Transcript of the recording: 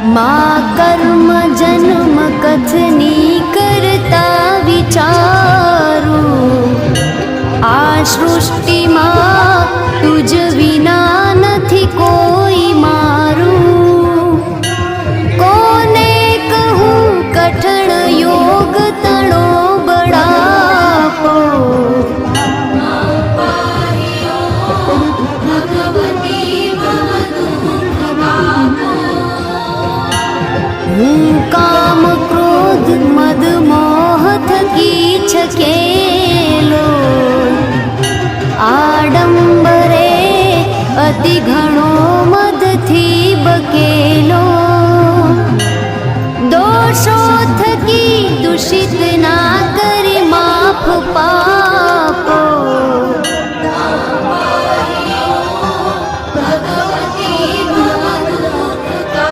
मा કર્મ જન્મ કથની કરતા વિચારું, આ સૃષ્ટિમાં તુજ વિના નથી કોઈ મારું. કોને કહું કઠણ યોગ તણો બળાપો, હું કામ ક્રોધ મદ મોહ થકી છકેલો, આડંબરે અતિ ઘણો મદથી બકેલો.